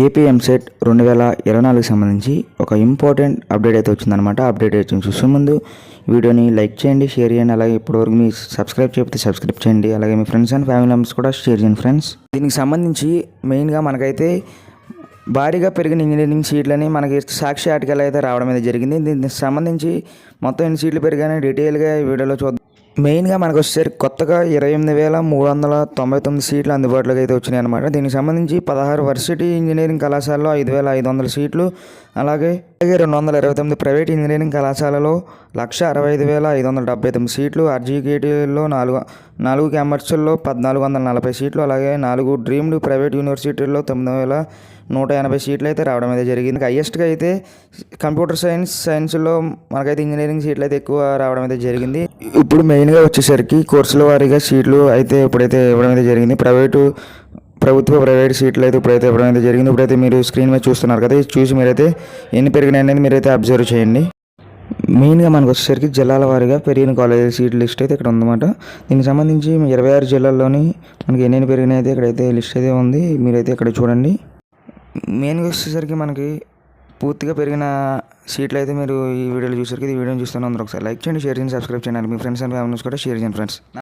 AP EAMCET 2024కి సంబంధించి ఒక important update అయితే వచ్చిందనమాట. అప్డేట్ అయితే చూసే ముందు వీడియోని లైక్ చేయండి, షేర్ చేయండి. అలాగే ఇప్పటివరకు మీ సబ్స్క్రైబ్ చేయకపోతే సబ్స్క్రైబ్ చేయండి. అలాగే మీ ఫ్రెండ్స్ అండ్ ఫ్యామిలీ మెంబర్స్ కూడా షేర్ చేయండి ఫ్రెండ్స్. దీనికి సంబంధించి మెయిన్గా మనకైతే భారీగా పెరిగిన ఇంజనీరింగ్ సీట్లని మనకి సాక్షి ఆర్టికల్ అయితే రావడం అయితే జరిగింది. దీనికి సంబంధించి మొత్తం ఎన్ని సీట్లు పెరిగాయని డీటెయిల్గా ఈ వీడియోలో చూద్దాం. మెయిన్గా మనకు వచ్చేసరికి కొత్తగా 28,399 సీట్లు అందుబాటులోకి అయితే వచ్చినాయి అనమాట. దీనికి సంబంధించి 16 వర్సిటీ ఇంజనీరింగ్ కళాశాలలో 5,500 సీట్లు, అలాగే 229 ప్రైవేట్ ఇంజనీరింగ్ కళాశాలలో 165,579 సీట్లు, ఆర్జీకేటీలో 4 క్యాంపస్ల్లో 1,440 సీట్లు, అలాగే 4 డ్రీమ్డ్ ప్రైవేట్ యూనివర్సిటీల్లో 9,180 సీట్లు అయితే రావడం అయితే జరిగింది. హైయెస్ట్గా అయితే కంప్యూటర్ సైన్స్లో మనకైతే ఇంజనీరింగ్ సీట్లు అయితే ఎక్కువ రావడం అయితే జరిగింది. ఇప్పుడు మెయిన్గా వచ్చేసరికి కోర్సుల వారీగా సీట్లు అయితే ఇప్పుడైతే ఇవ్వడం అయితే జరిగింది. ప్రైవేట్ సీట్లు అయితే ఇప్పుడైతే ఇవ్వడం అయితే జరిగింది. ఇప్పుడైతే మీరు స్క్రీన్ మీద చూస్తున్నారు కదా, చూసి మీరైతే ఎన్ని పెరిగినాయి అనేది మీరైతే అబ్జర్వ్ చేయండి. మెయిన్గా మనకు వచ్చేసరికి జిల్లాల వారీగా పెరిగిన కాలేజీ సీట్ లిస్ట్ అయితే ఇక్కడ ఉందన్నమాట. దీనికి సంబంధించి 26 జిల్లాల్లోని మనకి ఎన్ని పెరిగినాయి అయితే ఇక్కడైతే లిస్ట్ అయితే ఉంది, మీరైతే ఇక్కడ చూడండి. మెయిన్గా వచ్చేసరికి మనకి పూర్తిగా పెరిగిన సీట్లు అయితే మీరు ఈ వీడియోలో చూసేసరికి ఈ వీడియోని చూస్తున్న అందరూ ఒకసారి లైక్ చేయండి, షేర్ చేయండి, సబ్స్క్రైబ్ చేయండి. మీ ఫ్రెండ్స్ అండ్ ఫ్యామిలీస్ కూడా షేర్ చేయండి ఫ్రెండ్స్.